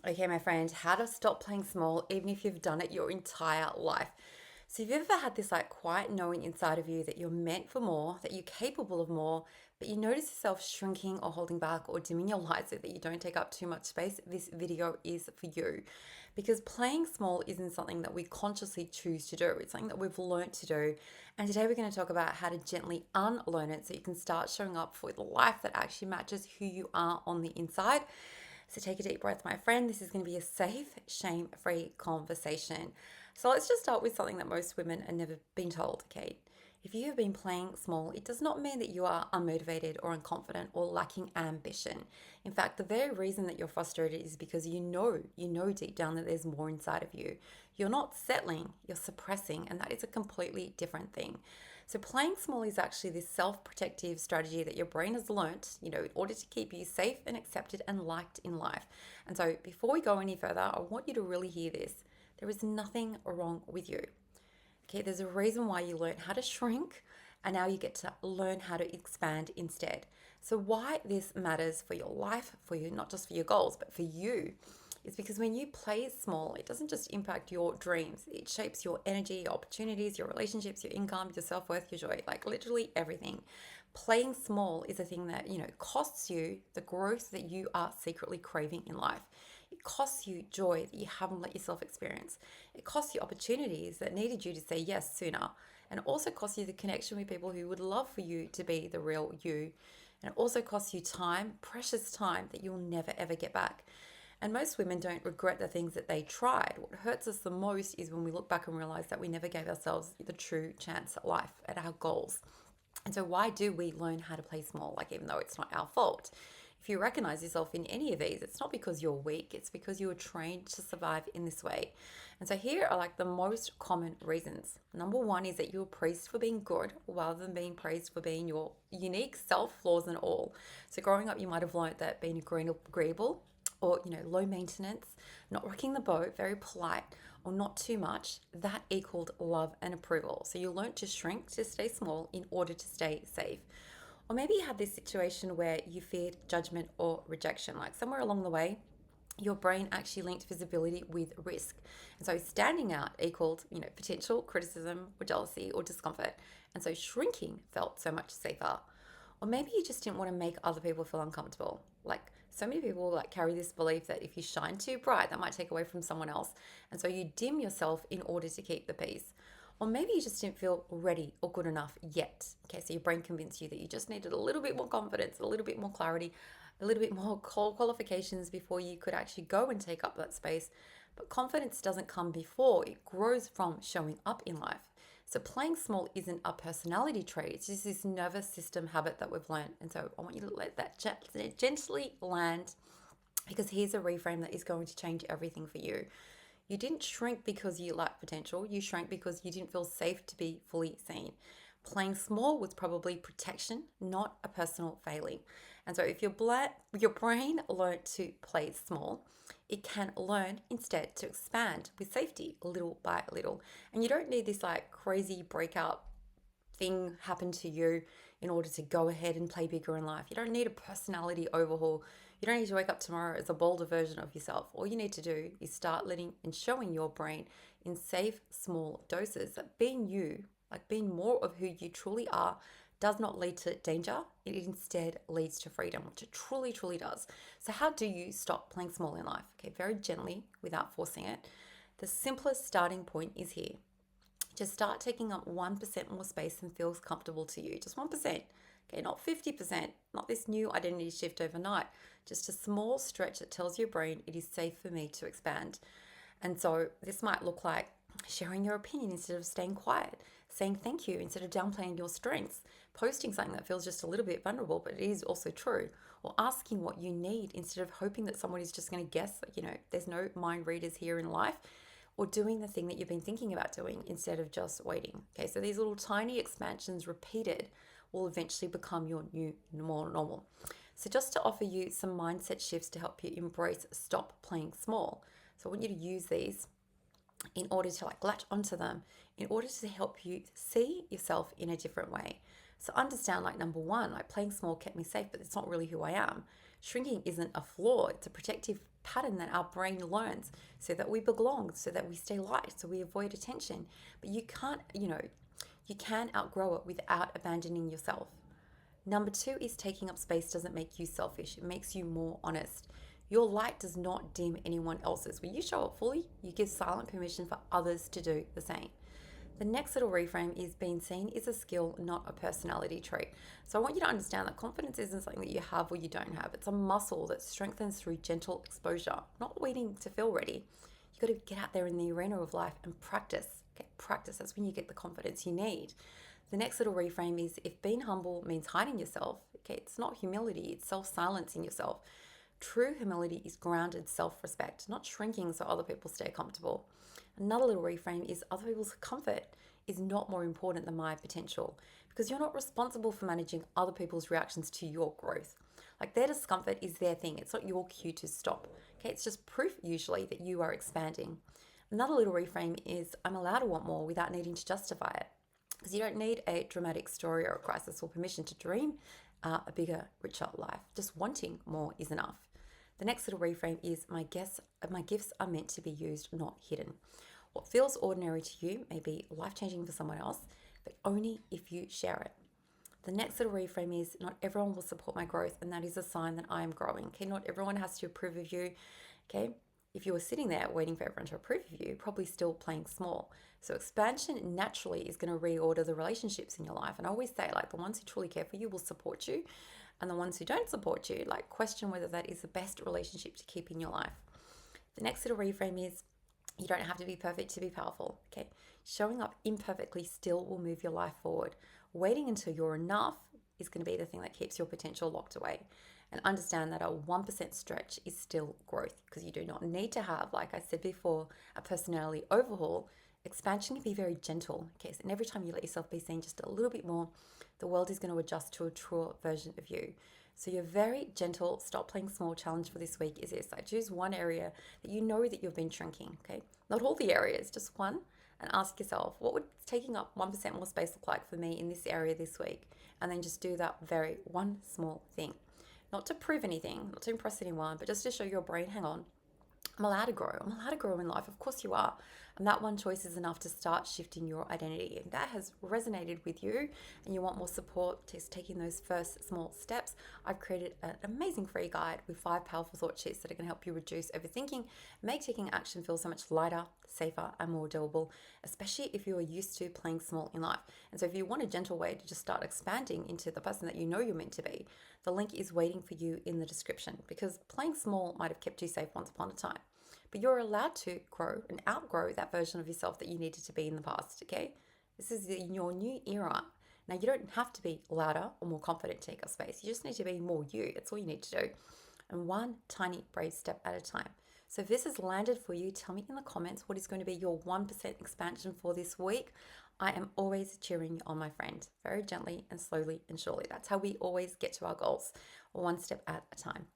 Okay, my friend, how to stop playing small even if you've done it your entire life. So, if you've ever had this like quiet knowing inside of you that you're meant for more, that you're capable of more, but you notice yourself shrinking or holding back or dimming your light so that you don't take up too much space, this video is for you. Because playing small isn't something that we consciously choose to do, it's something that we've learned to do. And today we're going to talk about how to gently unlearn it so you can start showing up for the life that actually matches who you are on the inside. So take a deep breath, my friend. This is going to be a safe, shame free conversation. So let's just start with something that most women are never been told, okay? If you have been playing small, it does not mean that you are unmotivated or unconfident or lacking ambition. In fact, the very reason that you're frustrated is because you know deep down that there's more inside of you. You're not settling, you're suppressing, and that is a completely different thing. So playing small is actually this self-protective strategy that your brain has learnt, in order to keep you safe and accepted and liked in life. And so before we go any further, I want you to really hear this. There is nothing wrong with you. Okay, there's a reason why you learn how to shrink and now you get to learn how to expand instead. So why this matters for your life, for you, not just for your goals, but for you, is because when you play small, it doesn't just impact your dreams. It shapes your energy, your opportunities, your relationships, your income, your self-worth, your joy, like literally everything. Playing small is a thing that, costs you the growth that you are secretly craving in life. It costs you joy that you haven't let yourself experience. It costs you opportunities that needed you to say yes sooner. And it also costs you the connection with people who would love for you to be the real you. And it also costs you time, precious time that you'll never ever get back. And most women don't regret the things that they tried. What hurts us the most is when we look back and realize that we never gave ourselves the true chance at life, at our goals. And so, why do we learn how to play small, like even though it's not our fault? If you recognize yourself in any of these, it's not because you're weak, it's because you were trained to survive in this way. And so, here are like the most common reasons. Number one is that you were praised for being good rather than being praised for being your unique self, flaws and all. So, growing up, you might have learned that being agreeable or low maintenance, not rocking the boat, very polite, or not too much, that equaled love and approval. So you learned to shrink, to stay small in order to stay safe. Or maybe you had this situation where you feared judgment or rejection, like somewhere along the way your brain actually linked visibility with risk. And so standing out equaled, potential criticism or jealousy or discomfort. And so shrinking felt so much safer. Or maybe you just didn't want to make other people feel uncomfortable. Like so many people like carry this belief that if you shine too bright, that might take away from someone else. And so you dim yourself in order to keep the peace. Or maybe you just didn't feel ready or good enough yet. Okay, so your brain convinced you that you just needed a little bit more confidence, a little bit more clarity, a little bit more qualifications before you could actually go and take up that space. But confidence doesn't come before, it grows from showing up in life. So playing small isn't a personality trait, it's just this nervous system habit that we've learned. And so I want you to let that gently land, because here's a reframe that is going to change everything for you. You didn't shrink because you lacked potential, you shrank because you didn't feel safe to be fully seen. Playing small was probably protection, not a personal failing. And so if your brain learned to play small, it can learn instead to expand with safety little by little. And you don't need this like crazy breakout thing happen to you in order to go ahead and play bigger in life. You don't need a personality overhaul. You don't need to wake up tomorrow as a bolder version of yourself. All you need to do is start letting and showing your brain in safe, small doses that being you, like being more of who you truly are, does not lead to danger. It instead leads to freedom, which it truly, truly does. So, how do you stop playing small in life? Okay, very gently without forcing it. The simplest starting point is here. Just start taking up 1% more space than feels comfortable to you. Just 1%. Okay, not 50%, not this new identity shift overnight. Just a small stretch that tells your brain it is safe for me to expand. And so this might look like sharing your opinion instead of staying quiet, saying thank you instead of downplaying your strengths, posting something that feels just a little bit vulnerable, but it is also true, or asking what you need instead of hoping that someone is just going to guess, there's no mind readers here in life, or doing the thing that you've been thinking about doing instead of just waiting. Okay, so these little tiny expansions repeated will eventually become your new more normal. So just to offer you some mindset shifts to help you embrace stop playing small. So I want you to use these in order to like latch onto them, in order to help you see yourself in a different way. So understand, like, number one, like playing small kept me safe, but it's not really who I am. Shrinking isn't a flaw, it's a protective pattern that our brain learns so that we belong, so that we stay light, so we avoid attention. But you can't, you can outgrow it without abandoning yourself. Number two is taking up space doesn't make you selfish, it makes you more honest. Your light does not dim anyone else's. When you show up fully, you give silent permission for others to do the same. The next little reframe is being seen is a skill, not a personality trait. So I want you to understand that confidence isn't something that you have or you don't have. It's a muscle that strengthens through gentle exposure, not waiting to feel ready. You got to get out there in the arena of life and practice. Okay, practice. That's when you get the confidence you need. The next little reframe is if being humble means hiding yourself, okay, it's not humility, it's self-silencing yourself. True humility is grounded self-respect, not shrinking so other people stay comfortable. Another little reframe is other people's comfort is not more important than my potential because you're not responsible for managing other people's reactions to your growth. Like their discomfort is their thing. It's not your cue to stop. Okay, it's just proof usually that you are expanding. Another little reframe is I'm allowed to want more without needing to justify it. Because you don't need a dramatic story or a crisis or permission to dream a bigger, richer life. Just wanting more is enough. The next little reframe is my gifts are meant to be used, not hidden. What feels ordinary to you may be life-changing for someone else, but only if you share it. The next little reframe is not everyone will support my growth, and that is a sign that I am growing. Okay, not everyone has to approve of you. Okay, if you were sitting there waiting for everyone to approve of you, probably still playing small. So expansion naturally is going to reorder the relationships in your life. And I always say, like, the ones who truly care for you will support you, and the ones who don't support you, like, question whether that is the best relationship to keep in your life. The next little reframe is you don't have to be perfect to be powerful. Okay, showing up imperfectly still will move your life forward. Waiting until you're enough is going to be the thing that keeps your potential locked away. And understand that a 1% stretch is still growth because you do not need to have, like I said before, a personality overhaul. Expansion can be very gentle. Okay, and every time you let yourself be seen just a little bit more, the world is going to adjust to a truer version of you. So your very gentle stop playing small challenge for this week is this. I choose one area that you know that you've been shrinking, okay? Not all the areas, just one, and ask yourself, what would taking up 1% more space look like for me in this area this week? And then just do that very one small thing. Not to prove anything, not to impress anyone, but just to show your brain, hang on, I'm allowed to grow. I'm allowed to grow in life. Of course you are. And that one choice is enough to start shifting your identity. If that has resonated with you and you want more support to taking those first small steps, I've created an amazing free guide with 5 powerful thought sheets that are going to help you reduce overthinking, make taking action feel so much lighter, safer, and more doable, especially if you are used to playing small in life. And so if you want a gentle way to just start expanding into the person that you know you're meant to be, the link is waiting for you in the description because playing small might have kept you safe once upon a time. But you're allowed to grow and outgrow that version of yourself that you needed to be in the past, okay? This is your new era. Now, you don't have to be louder or more confident to take up space. You just need to be more you. That's all you need to do. And one tiny brave step at a time. So if this has landed for you, tell me in the comments what is going to be your 1% expansion for this week. I am always cheering you on, my friend, very gently and slowly and surely. That's how we always get to our goals, one step at a time.